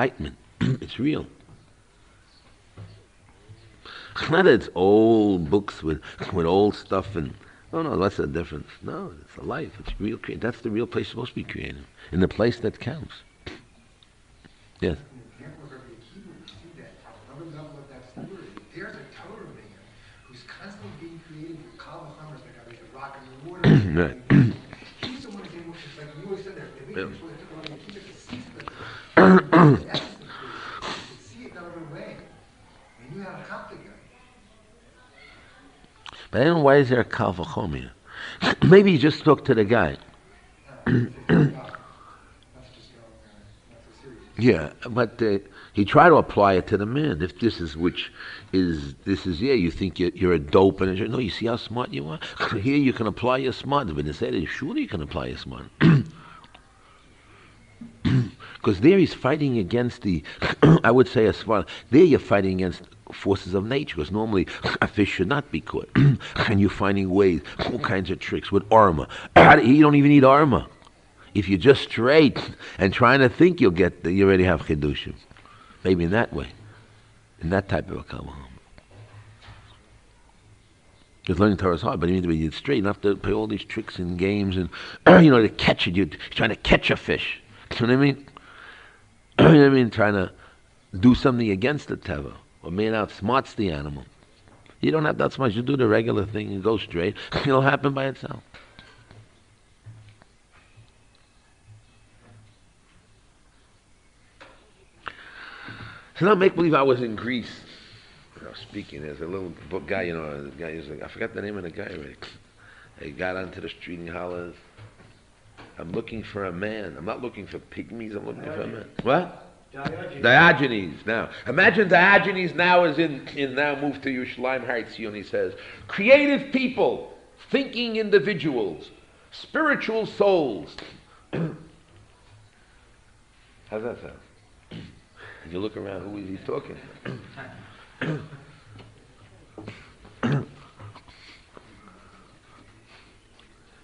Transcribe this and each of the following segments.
excitement. It's real. Not that it's old books with old stuff and oh no, that's the difference. No, it's a life. It's real. That's the real place you're supposed to be creating, in the place that counts. Yes. Right. He's the one who's able to, like you always said there, the way took a lot of keep it deceased, but the essence of creation, you could see it the other way. And you have a conflict there. But I don't know why is there a kal v'chomer. Maybe he just spoke to the guy. Yeah, but he tried to apply it to the man. If this is yeah, you think you're a dope, and no, you see how smart you are. Here you can apply your smart. But instead, surely you can apply your smart. Because there he's fighting against the, I would say a smart. There you're fighting against forces of nature. Because normally a fish should not be caught, and you're finding ways, all kinds of tricks with armor. You don't even need armor. If you're just straight and trying to think, you already have chidushim. Maybe in that way, in that type of a kal v'chomer. Because learning Torah is hard, but you need to be straight. You don't have to play all these tricks and games and to catch it. You're trying to catch a fish. You know what I mean? You know what I mean? Trying to do something against the teva, or man outsmarts the animal. You don't have that much. You do the regular thing and go straight. It'll happen by itself. So now make believe I was in Greece. Speaking, there's a little guy, the guy is like, I forgot the name of the guy already. He got onto the street and hollers, I'm looking for a man. I'm not looking for pygmies, I'm looking for a man. What? Diogenes. Now, imagine Diogenes now is now moved to Yerushalayim Har Tziyon. He says, creative people, thinking individuals, spiritual souls. How's that sound? And you look around, who is he talking to?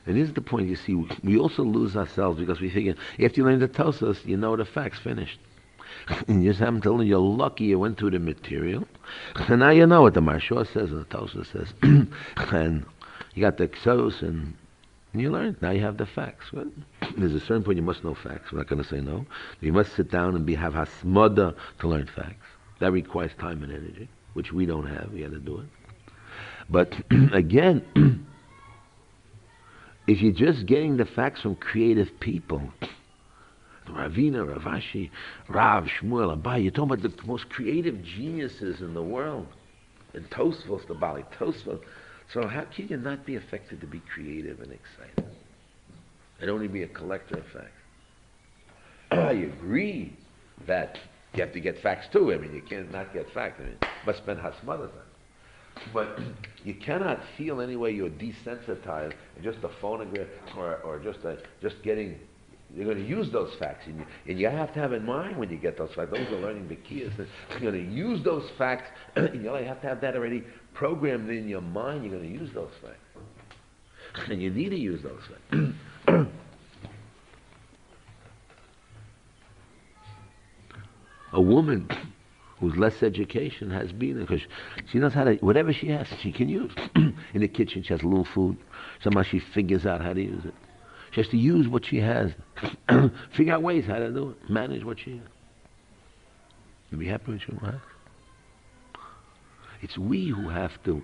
And here's the point, you see, we also lose ourselves because we figure, after you learn the Tosas, you know the facts, finished. And you just happen to learn, you're lucky you went through the material. And now you know what the Marshal says and the Tosas says. And you got the Ksos and you learn. Now you have the facts. Well, there's a certain point you must know facts. We're not going to say no. You must sit down and have hasmada to learn facts. That requires time and energy, which we don't have. We got to do it. But again, if you're just getting the facts from creative people, Ravina, Ravashi, Rav, Shmuel, Abai, you're talking about the most creative geniuses in the world. And Tosfos, the Bali Tosfos. So how can you not be affected to be creative and excited? And only be a collector of facts. I agree that you have to get facts too. I mean, you can't not get facts. I mean, you must spend hasmada time. But you cannot feel any way you're desensitized and just a phonograph or just getting. You're going to use those facts, and you have to have in mind when you get those facts. Those are learning Bekiyas. You're going to use those facts. You have to have that already programmed in your mind. You're going to use those facts, and you need to use those facts. A woman who's less education has been, because she knows how to, whatever she has, she can use. In the kitchen, she has a little food. Somehow she figures out how to use it. She has to use what she has. Figure out ways how to do it. Manage what she has. And be happy with what she has. It's we who have to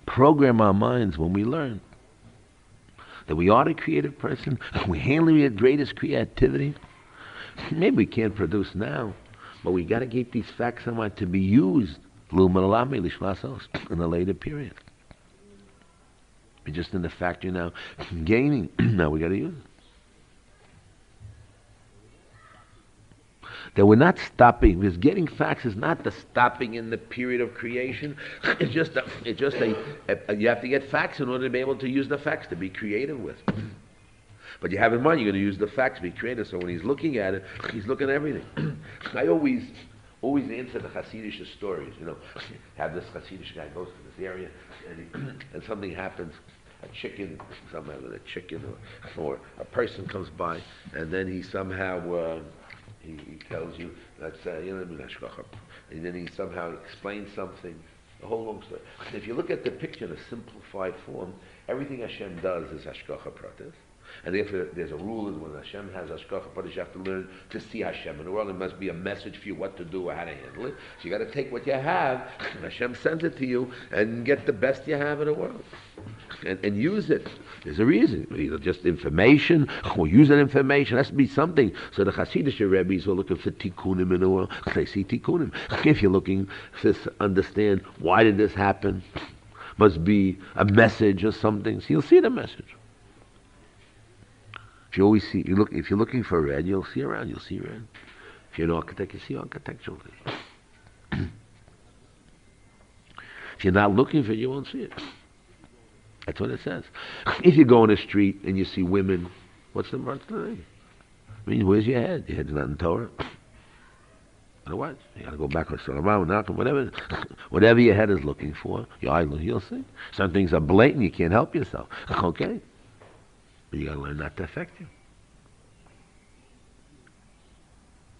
program our minds when we learn that we are the creative person. We handle it with greatest creativity. Maybe we can't produce now, but we got to keep these facts in mind to be used in a later period. We're just in the factory now, gaining. Now we got to use it. That we're not stopping, because getting facts is not the stopping in the period of creation. It's just you have to get facts in order to be able to use the facts to be creative with. But you have in mind you're going to use the facts to be creative. So when he's looking at it, he's looking at everything. I always answer the Hasidic stories. Have this Hasidic guy goes to this area, and something happens. A chicken, somehow with a chicken, or a person comes by, and then he somehow He tells you that's and then he somehow explains something. The whole long story. If you look at the picture in a simplified form, everything Hashem does is hashgacha pratis. And therefore, there's a rule is when Hashem has hashgacha pratis, you have to learn to see Hashem in the world. There must be a message for you what to do or how to handle it. So you got to take what you have, and Hashem sends it to you, and get the best you have in the world. And use it. There's a reason. Either just information, or use that information. It has to be something. So the Hasidic Rebbes are looking for tikkunim in the world. They see tikkunim. If you're looking to understand why did this happen, must be a message or something. So you'll see the message. If you always see, if you're looking for red, you'll see around. You'll see red. If you're an architect, you see architectural things. If you're not looking for it, you won't see it. That's what it says. If you go on the street and you see women, what's the name? I mean, where's your head? Your head's not in Torah. Otherwise, you got to go backwards. Whatever your head is looking for, your eye, you'll see. Some things are blatant. You can't help yourself. Okay, but you got to learn not to affect you.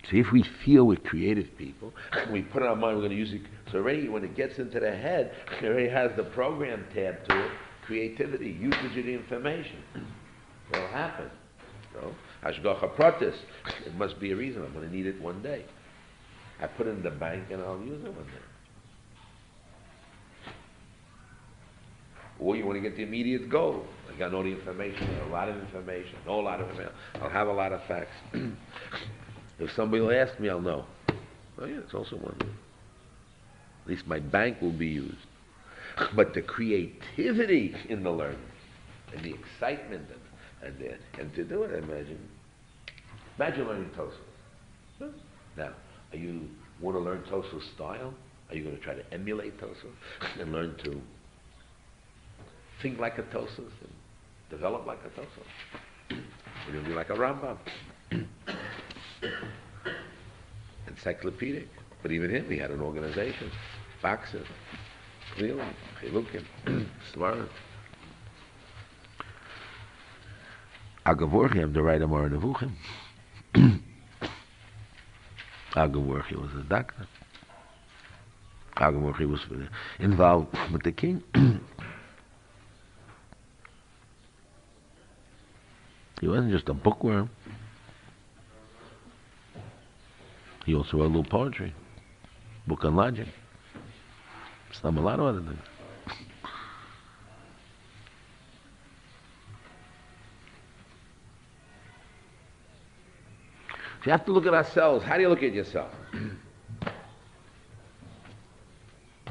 So if we feel we're creative people, we put in our mind we're going to use it. So already when it gets into the head, it already has the program tab to it. Creativity, usage of the information. It'll happen. So, hashgacha pratis. It must be a reason. I'm going to need it one day. I put it in the bank and I'll use it one day. Or you want to get the immediate goal. I got all the information, a lot of information, know a lot of information. I'll have a lot of facts. If somebody will ask me, I'll know. Oh yeah, it's also one. At least my bank will be used. But the creativity in the learning and the excitement and to do it, imagine learning Tosfos. Now, are you want to learn Tosfos style? Are you going to try to emulate Tosfos and learn to think like a Tosfos and develop like a Tosfos? You're going to be like a Rambam. Encyclopedic. But even him, he had an organization. Boxes. Clearly. Chilukim. Svarim. Agavorchi, I'm the right Amar Nevuchim. Agavorchi was a doctor. Agavorchi was involved with the king. He wasn't just a bookworm. He also wrote a little poetry, book on logic. Some a lot of other things. So you have to look at ourselves. How do you look at yourself?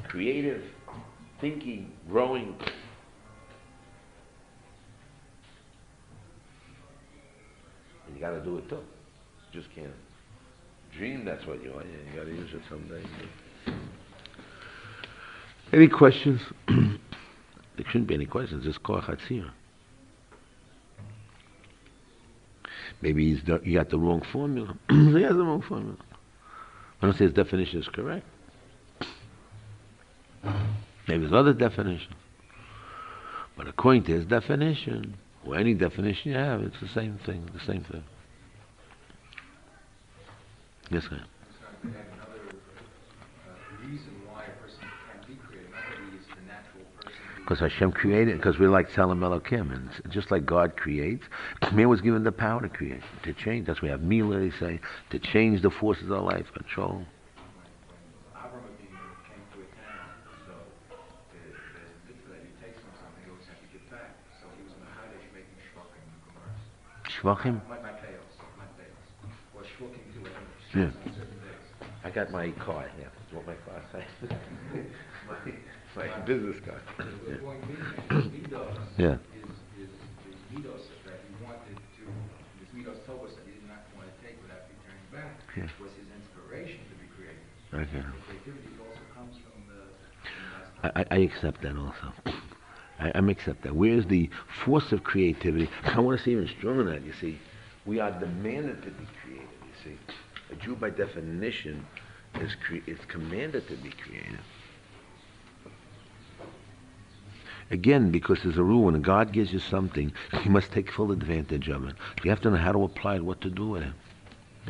Creative, thinking, growing. And you got to do it too. You just can't dream that's what you want. Yeah, you got to use it someday. Any questions? There shouldn't be any questions. Just call Tziyon. Maybe he got the wrong formula. He has the wrong formula. I don't say his definition is correct. Maybe there's other definitions. But according to his definition, or any definition you have, it's the same thing. The same thing. Yes, ma'am. They have another reason why a person can't be creative. Not is the natural person. Because Hashem created, because we're like Tzelem Elokim, and just like God creates, man was given the power to create, to change. That's why we have Mila, they say, to change the forces of life, control. When Avram came to a town, so there's a mitzvah that he takes from something, he always has to give back. So he was in the Hadash making shvakim in commerce. Shvachim? My tails. Or shvakim to it. Yeah. I got my card here. You want my card? my business card. The point being, midos Yeah. is midos that he wanted to, this midos told us that he did not want to take without returning back, Yeah. was his inspiration to be creative. Okay. The creativity also comes from the I accept that also. I accept that. Where's the force of creativity? I want to say even stronger than that, you see. We are demanded to be creative, you see. A Jew by definition is commanded to be creative. Again, because there's a rule, when God gives you something, you must take full advantage of it. You have to know how to apply it, what to do with it.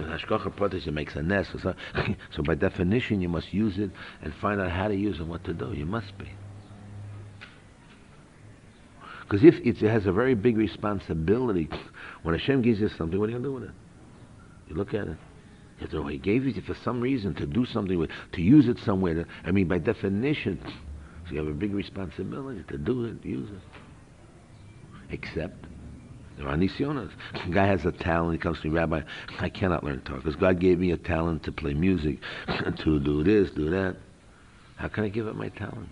Hashgacha pratis, it makes a nest. So by definition, you must use it and find out how to use it and what to do. You must be. Because if it has a very big responsibility, when Hashem gives you something, what are you going to do with it? You look at it. You have to know, He gave it for some reason, to do something with, to use it somewhere. By definition, so you have a big responsibility to do it, use it. Except, there are nisyonas. A guy has a talent, he comes to me, Rabbi, I cannot learn Torah, because God gave me a talent to play music, to do this, do that. How can I give up my talent?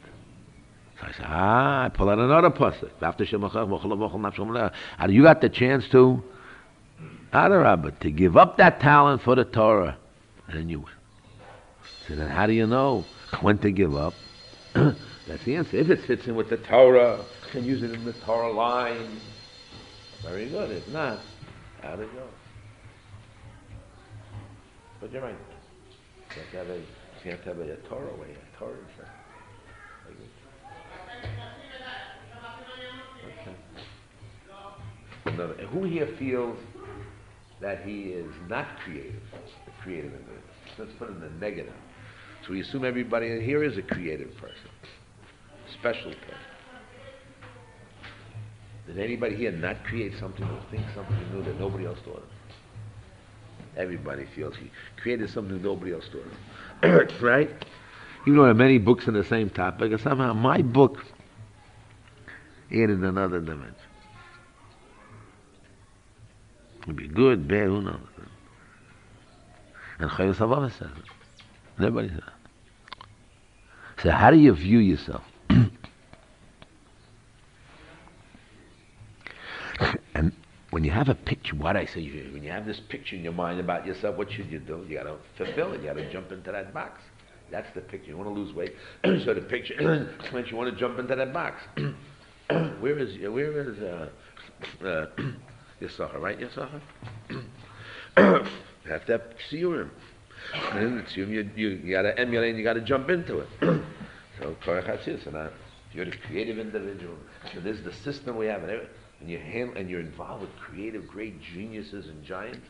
So I say, I pull out another pasuk. You got the chance to, Rabbi, to give up that talent for the Torah. And then you win. So then how do you know when to give up? That's the answer. If it fits in with the Torah, you can use it in the Torah line. Very good. If not, how to go? But you're right. You have to have a Torah way, a Torah effect. Okay. Who here feels that he is not creative, a creative individual? Let's put it in the negative. So we assume everybody in here is a creative person, special person. Did anybody here not create something or think something new that nobody else thought of? Everybody feels he created something nobody else thought of. Right? Even though there are many books on the same topic, and somehow my book added another dimension. It'd be good, bad, who knows? And Chayos Havava says it. Nobody says it. So how do you view yourself? And when you have a picture, what I say, when you have this picture in your mind about yourself, what should you do? You got to fulfill it. You got to jump into that box. That's the picture. You want to lose weight, so the picture means you want to jump into that box. Where is Yisachar, right? Yisachar? You have to have Shiur. And in the Tziyon, you got to emulate and you got to jump into it. So now, if you're a creative individual, so this is the system we have, and you're involved with creative, great geniuses and giants.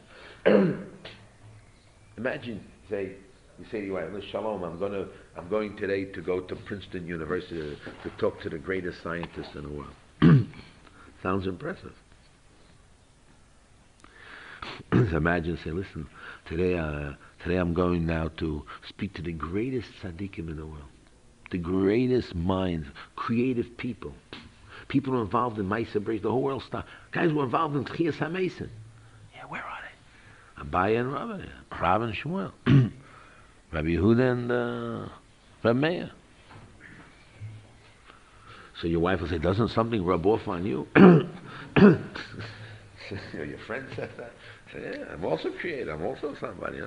Imagine, you say to your wife, Shalom, I'm going today to go to Princeton University to talk to the greatest scientists in the world. Sounds impressive. So imagine, say, listen, today I'm going now to speak to the greatest tzaddikim in the world, the greatest minds, creative people. People who are involved in Maisa Breaks, the whole world stopped. Guys who are involved in Tchias HaMesim. Yeah, where are they? Abaye and Rabbi, Rav and Shmuel, Rabbi Yehuda and Rabbi Meir. So your wife will say, doesn't something rub off on you? Your friend said that. Say, yeah, I'm also creative. I'm also somebody.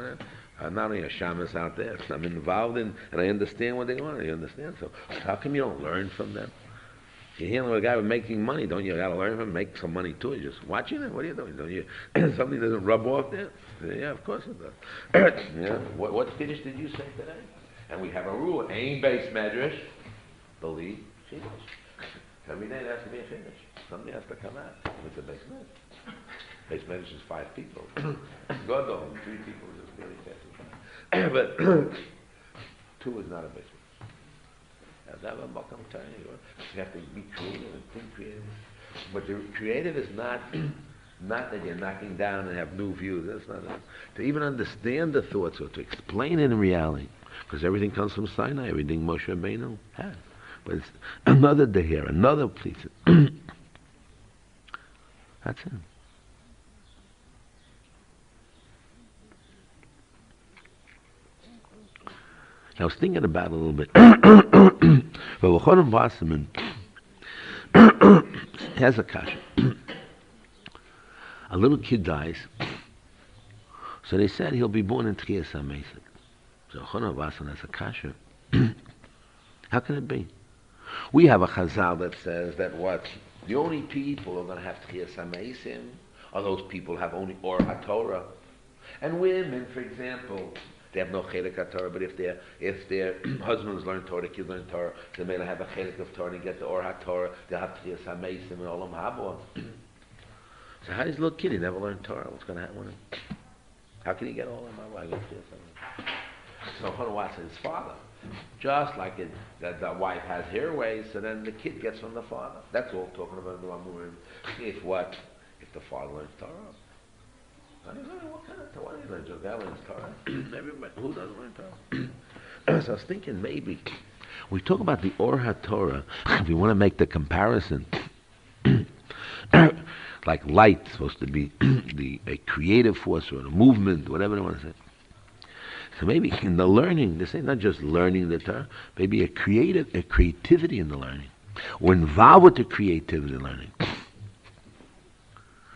I'm not only a shamus out there. I'm involved in, and I understand what they want. You understand? So how come you don't learn from them? You're handling with a guy with making money, don't you? You got to learn from him, make some money too. You're just watching it. What are you doing? Don't you? Something doesn't rub off there? Yeah, of course it does. Yeah. What finish did you say today? And we have a rule: aim base medrash, believe finish. Every day there has to be a finish. Something has to come out. It's a base medrash. Base medrash is 5 people. God only 3 people is just really fast. But 2 is not a base medrash. You have to be creative and think creative. But the creative is not that you're knocking down and have new views. That's not it. To even understand the thoughts or to explain it in reality. Because everything comes from Sinai, everything Moshe Rabbeinu had. But it's another Dehir, another piece. That's it. I was thinking about it a little bit. But Chaim Wasserman has a kasha. A little kid dies, so they said he'll be born in Tchias HaMesim. So Chaim Wasserman has a kasha. How can it be? We have a chazal that says that the only people who are going to have Tchias HaMesim are those people who have only Or HaTorah. And women, for example, they have no chelik HaTorah, but if their husbands learn Torah, the kids learn Torah, they may not have a chelik of Torah and get the Or HaTorah, they'll have Tchias HaMesim and Olam Haba. So how does a little kid, he never learned Torah? What's going to happen with him? How can he get all of my wife? So Hanawat said his father. Just like that the wife has her ways, so then the kid gets from the father. That's all talking about the Amurim. If what? If the father learns Torah. What kind of Torah? Why do you learn Torah? That learns Torah. Everybody, who doesn't learn Torah? So I was thinking maybe we talk about the Or HaTorah. If we want to make the comparison, like light supposed to be a creative force or a movement, whatever they want to say. So maybe in the learning, this ain't not just learning the Torah, maybe a creativity in the learning. Or involved with the creativity in learning.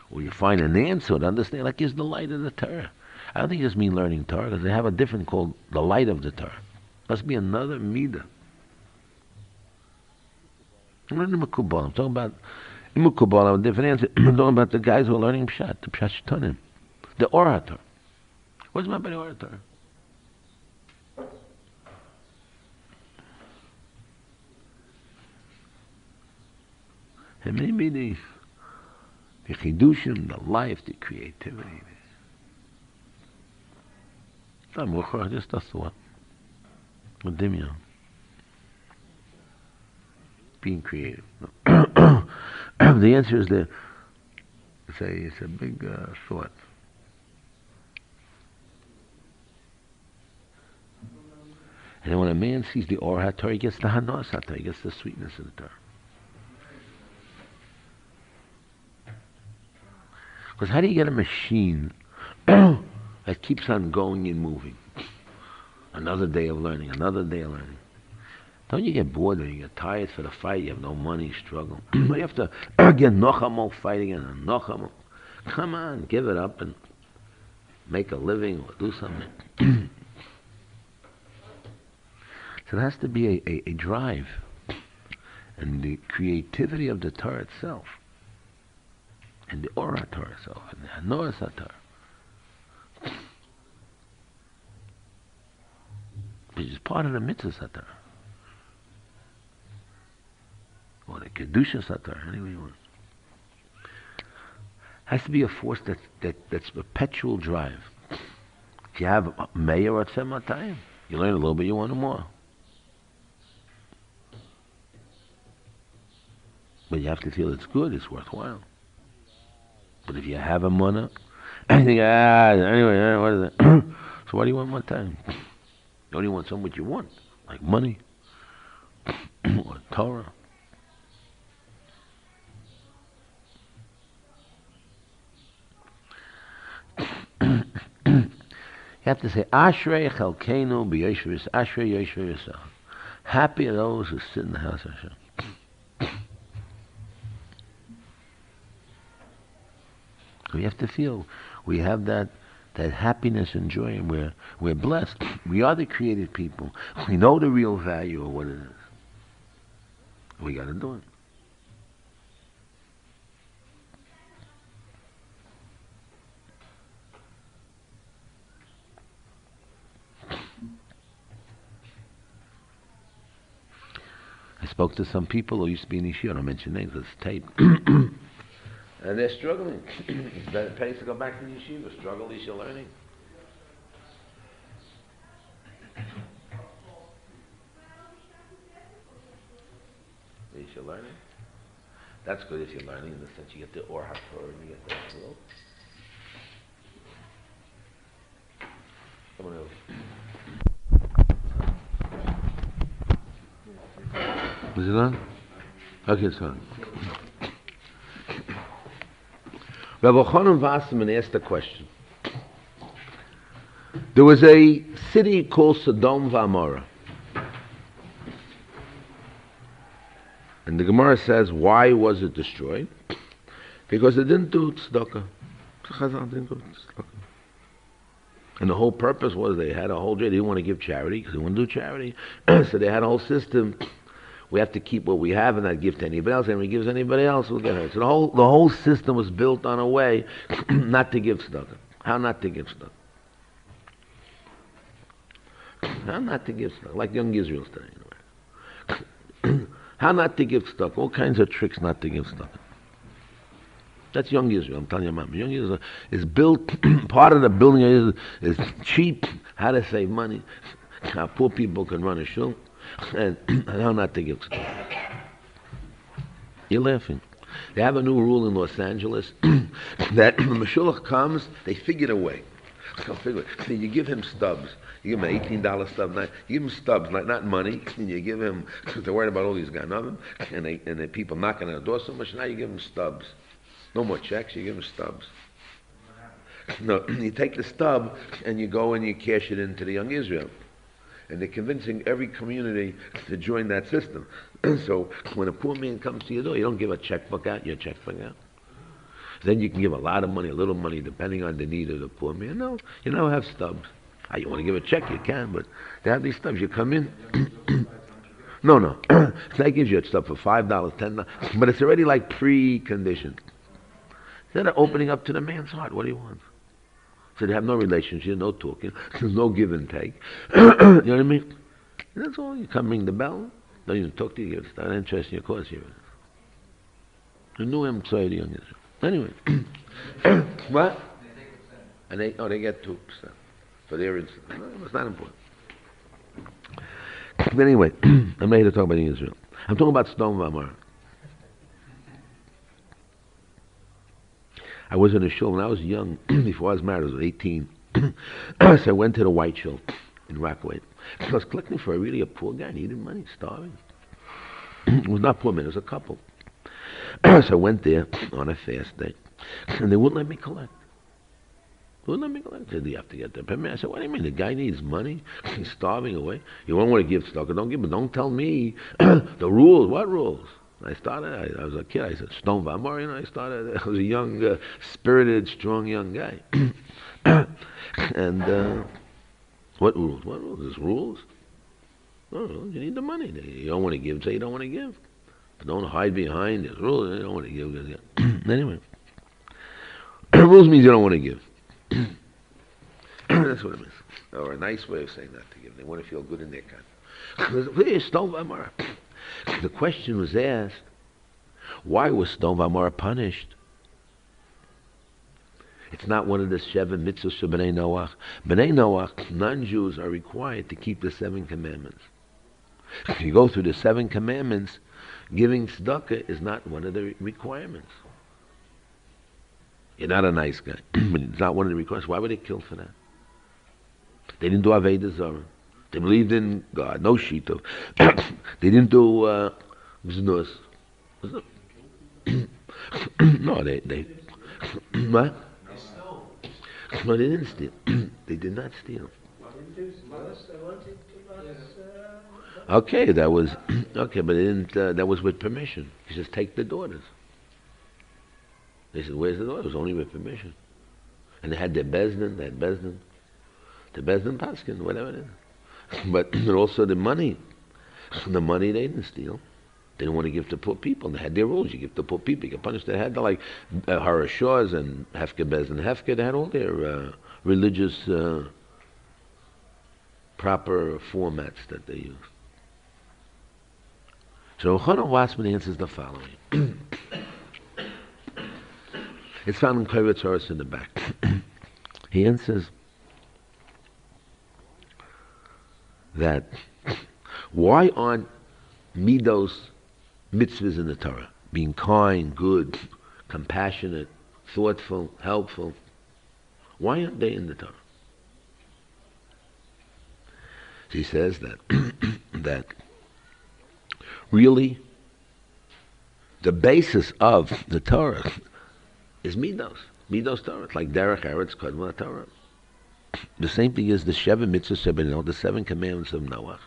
Or you find an answer to understand, like is the light of the Torah. I don't think it just mean learning Torah, because they have a different called the light of the Torah. Must be another midah. I'm not in Mekubal. I'm talking about in Mekubal, I have a different answer. I'm talking about the guys who are learning Pshat, the Pshat Shtonim, the Or HaTorah. What's my body Or HaTorah? And maybe the chidushim, the life, the creativity. Just that's the one. With Dimya. Being creative. The answer is that it's a big thought. And then when a man sees the Or HaTorah, he gets the Hanos HaTorah, he gets the sweetness of the Torah. Because how do you get a machine that keeps on going and moving? Another day of learning, another day of learning. Don't you get bored when you get tired for the fight, you have no money, struggle. You have to get Nochamo fight again, and Nochamo. Come on, give it up and make a living or do something. So there has to be a drive and the creativity of the Torah itself. And the Or HaTorah itself, and the Hanos HaTorah, which is part of the Mitzvahs HaTorah, or the Kedushas HaTorah, any way you want. Has to be a force that's perpetual drive. If you have a Meir or Tzematayim, you learn a little bit, you want more. But you have to feel it's good, it's worthwhile. But if you have a money, and you think, anyway, what is it? So why do you want one time? You only want something what you want, like money, or Torah. You have to say, Ashrei Chalkeinu b'Yeshvis, Ashrei Yeshua Yisrael. Happy are those who sit in the house of Hashem. We have to feel we have that happiness and joy, and we're blessed. We are the creative people. We know the real value of what it is. We got to do it. I spoke to some people who used to be in Yeshiva. I don't mention names. It's tape. And they're struggling. It's better pays to go back to Yeshiva. Struggle, at least you're learning. At least you're learning. That's good if you're learning in the sense you get the Or HaTorah and you get the envelope. Someone else. Is it on? Okay, it's on. Rabbi Chanan Wasserman asked a question. There was a city called Sodom V'Amorah. And the Gemara says, why was it destroyed? Because it didn't do tzedakah. And the whole purpose was they had a whole day. They didn't want to give charity because they wouldn't do charity. So they had a whole system. We have to keep what we have and not give to anybody else. And if we give to anybody else, we'll get hurt. So the whole system was built on a way not to give tzedakah. How not to give tzedakah? How not to give tzedakah? Like young Israel today. How not to give tzedakah? All kinds of tricks not to give tzedakah. That's young Israel. I'm telling you, Mom. Young Israel is built. Part of the building is cheap. How to save money. How poor people can run a shul, and how not to give stuff. You're laughing. They have a new rule in Los Angeles that when the Mashulach comes, they figure a way. You give him stubs. You give him an $18 stub. You give him stubs, not money. And you give him, they're worried about all these guys, nothing. And the people knocking on the door so much. Now you give them stubs. No more checks. You give them stubs. No, you take the stub and you go and you cash it into the Young Israel. And they're convincing every community to join that system. So when a poor man comes to your door, you don't give a checkbook out, your checkbook out. Then you can give a lot of money, a little money, depending on the need of the poor man. No, you now have stubs. You want to give a check, you can, but they have these stubs. You come in. No. They gives you a stub for $5, $10, but it's already like pre-conditioned. Instead of opening up to the man's heart, what do you want? So they have no relationship, no talking, there's no give and take. You know what I mean? And that's all. You come ring the bell, don't even talk to you, it's not interesting, of course. You knew him, so the young Israel. Anyway. What? And they get 2% for their instance. No, it's not important. But anyway, I'm not here to talk about Israel. I'm talking about Stone Vamar. I was in a shul when I was young, before I was married, I was 18. So I went to the white shul in Rockaway. I was collecting for really a poor guy, needed money, starving. It was not poor men, it was a couple. So I went there on a fast day, and they wouldn't let me collect. They wouldn't let me collect. They said, you have to get the permit. I said, what do you mean? The guy needs money? He's starving away. You won't want to give stuff. Don't give it. Don't tell me the rules. What rules? I started, I was a kid, I said, Stone Vamar, I was a young, spirited, strong young guy. And what rules? What rules? There's rules? No, you need the money. You don't want to give, say you don't want to give. But don't hide behind there's rules. You don't want to give. Anyway. Rules means you don't want to give. That's what it means. Or a nice way of saying not to give. They want to feel good in their conscience. Stone Vamar. The question was asked, why was Stone Vamar punished? It's not one of the 7 mitzvahs of B'nai Noach. B'nai Noach, non-Jews, are required to keep the 7 commandments. If you go through the 7 commandments, giving tzedakah is not one of the requirements. You're not a nice guy, but it's not one of the requirements. Why were they killed for that? They didn't do Avodah Zarah. They believed in God, no shitov. They didn't do znus. No, they what? No, they didn't steal. They did not steal. Okay, that was okay, but they didn't. That was with permission. He says, take the daughters. They said, where's the daughter? It was only with permission. And they had their bezdin. They had bezdin. The bezdin paskin, whatever it is. But also the money they didn't steal. They didn't want to give to poor people. They had their rules. You give to poor people, you get punished. They had like Harashahs and Hefke Bez and Hefke. They had all their religious proper formats that they used. So Chana Wassman answers the following. It's found in Kovetz Horos in the back. He answers that why aren't midos mitzvahs in the Torah? Being kind, good, compassionate, thoughtful, helpful. Why aren't they in the Torah? He says that that really the basis of the Torah is midos. Midos Torah. It's like derech eretz kodma Torah. The same thing as the Sheva Mitzvah, the 7 commandments of Noah.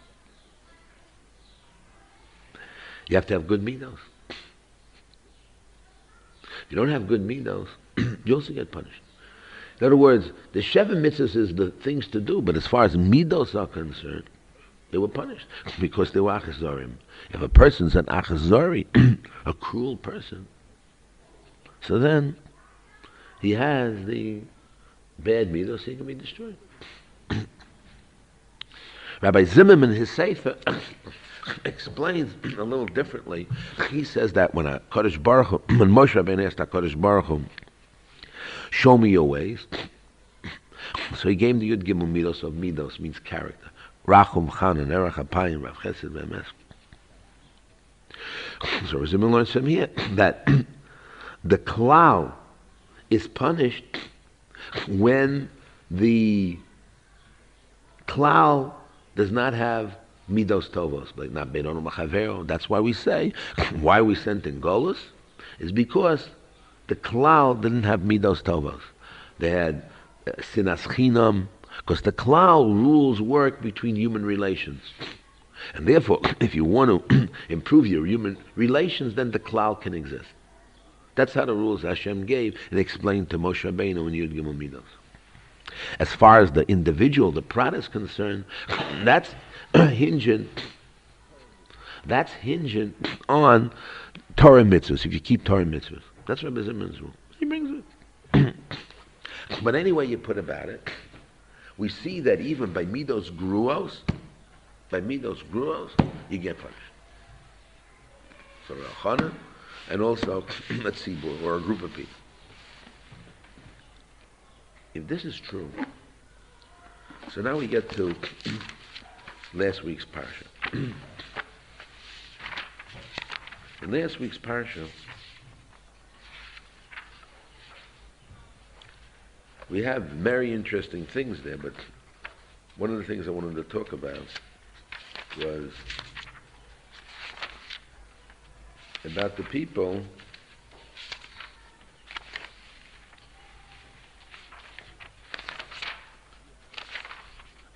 You have to have good midos. If you don't have good midos, you also get punished. In other words, the Sheva Mitzvahs is the things to do, but as far as midos are concerned, they were punished because they were achazorim. If a person's an achazori, a cruel person, so then he has the bad midos, he can be destroyed. Rabbi Zimmerman, his Sefer, explains a little differently. He says that when Kodesh Baruch Hu, when Moshe Rabbeinu asked Kodesh Baruch Hu, show me your ways, so he gave the Yud Gimel Midos of Midos, means character. Rachum, Chanan, Erech Apayim, Rav Chesed, Ve'emes. So Zimmerman learns from here that the klal is punished when the klal does not have midos tovos, like not beinono machavero. That's why we say, why we sent in Golus, is because the klal didn't have midos tovos. They had sinas chinam, because the klal rules work between human relations. And therefore, if you want to improve your human relations, then the klal can exist. That's how the rules Hashem gave and explained to Moshe Rabbeinu in Yud Gimel Midos. As far as the individual, the prat is concerned, that's hinging on Torah mitzvahs. If you keep Torah mitzvahs, that's Rabbi Zimmerman's rule. He brings it. But any way you put about it, we see that even by midos gruos, you get punished. So Rachana, and also a tzibur, or a group of people. If this is true, so now we get to last week's parsha. In last week's parsha, we have very interesting things there, but one of the things I wanted to talk about was about the people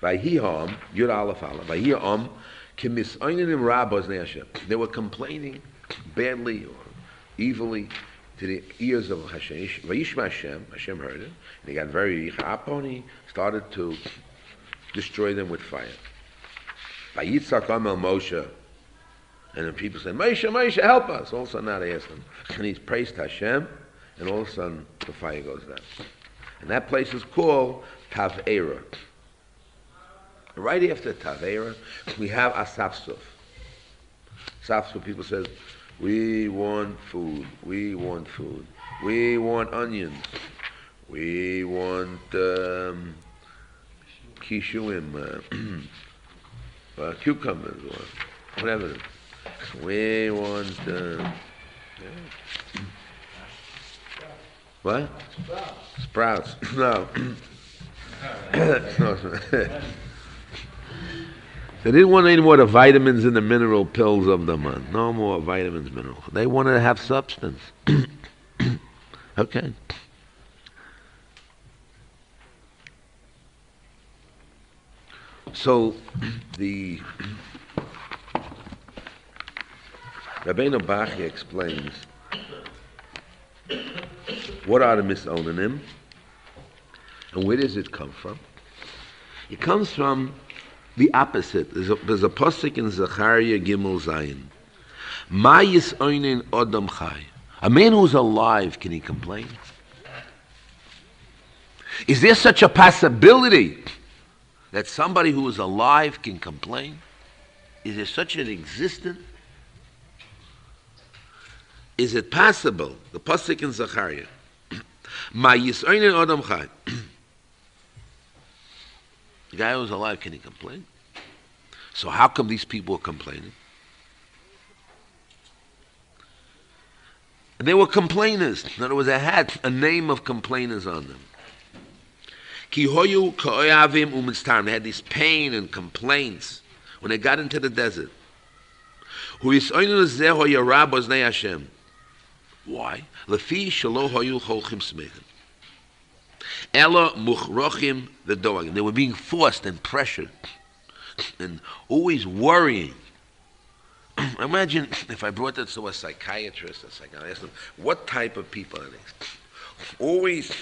Vayiham, Yud Aleph Aleph, Vayiham, Kimisaynim Rabbos Ne'Hashem. They were complaining badly or evilly to the ears of Hashem. Vayishma Hashem, Hashem heard it, and he got very upon, he started to destroy them with fire. Vayitzak Amel Moshe, and then people say, Moshe, help us. All of a sudden now they ask him, and he's praised Hashem, and all of a sudden the fire goes down. And that place is called Tav'era. Right after Tav'era, we have Asafsuf. Asafsuf, people say, we want food, we want onions, we want kishuim, cucumbers, or whatever it is. We want what? Sprouts. No. They didn't want any more of the vitamins and the mineral pills of the month. No more vitamins, minerals. They wanted to have substance. Okay. So the Rabbeinu Bachya explains what are the misonanim and where does it come from? It comes from the opposite. There's a pasuk in Zechariah Gimel Zayin. Ma yisoinen odam chai. A man who's alive, can he complain? Is there such a possibility that somebody who is alive can complain? Is there such an existence? Is it possible? The pasuk in Zechariah. Ma yisoinen odam chai. The guy who's alive, can he complain? So how come these people are complaining? They were complainers. In other words, they had a name of complainers on them. Ki hoyu ka'oyavim u'mitztarim. They had this pain and complaints when they got into the desert. Hu yisoinu zeh hoyarab oznei Hashem. Why? Lefi shelo hoyu cholchim smechem. Ella muchrochim the doag. They were being forced and pressured and always worrying. Imagine if I brought this to a psychiatrist, I asked them, what type of people are these? Always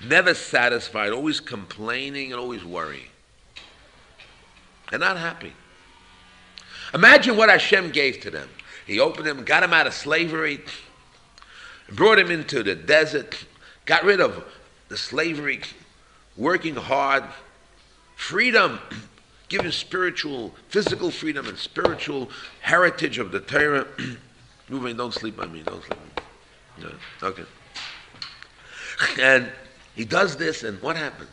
never satisfied, always complaining and always worrying. They're not happy. Imagine what Hashem gave to them. He opened them, got them out of slavery, brought them into the desert, got rid of the slavery, working hard, freedom, give you spiritual, physical freedom and spiritual heritage of the Torah. Ruvain, don't sleep on me. Don't sleep on me. No. Okay. And he does this, and what happened?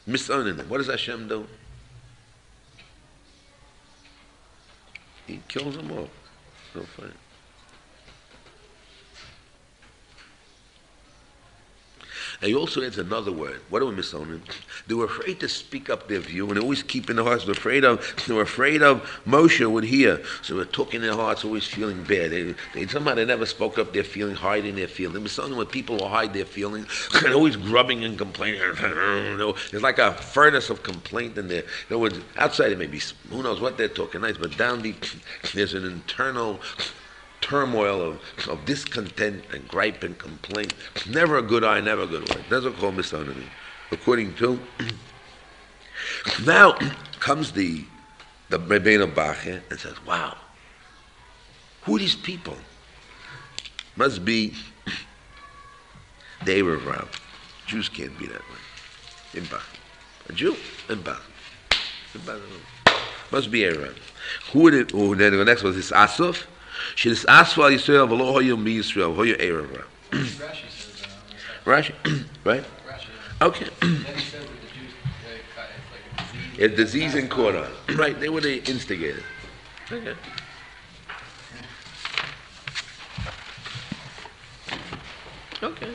Misowning him. What does Hashem do? He kills them all. So fine. And he also adds another word. What do we miss on him? They were afraid to speak up their view, and they always keep in their hearts. They were afraid of Moshe would hear, so they were talking in their hearts, always feeling bad. Somehow they never spoke up their feeling, hiding their feelings. They miss on when people will hide their feelings, and always grubbing and complaining. There's like a furnace of complaint in there. In other words, outside it may be, who knows what they're talking nice, but down deep there's an internal turmoil of discontent and gripe and complaint. Never a good eye, never a good word. That's what called misonomy. According to, now comes the Rebbeinu Bache and says, wow, who are these people? Must be the Erev Rav. Jews can't be that way. In Bach. A Jew in Bach. Must be Erev Rav. Who then the next was this Asuf. She is Asfal Yisrael v'lo hoyu mi Yisrael hoyu Erev Rav. Rashi says Rashi, right? Rashi. Okay. Then he said that the Jews, it's like A disease in caught on. Right, they were the instigators. Okay. Okay.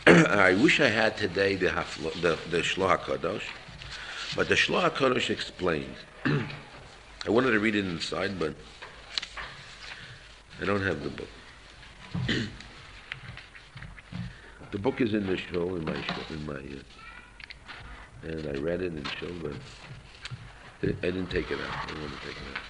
I wish I had today the Shloah HaKadosh, but the Shloah HaKadosh explains. I wanted to read it inside, but I don't have the book. The book is in the shul, and I read it in shul, but I didn't take it out. I didn't want to take it out.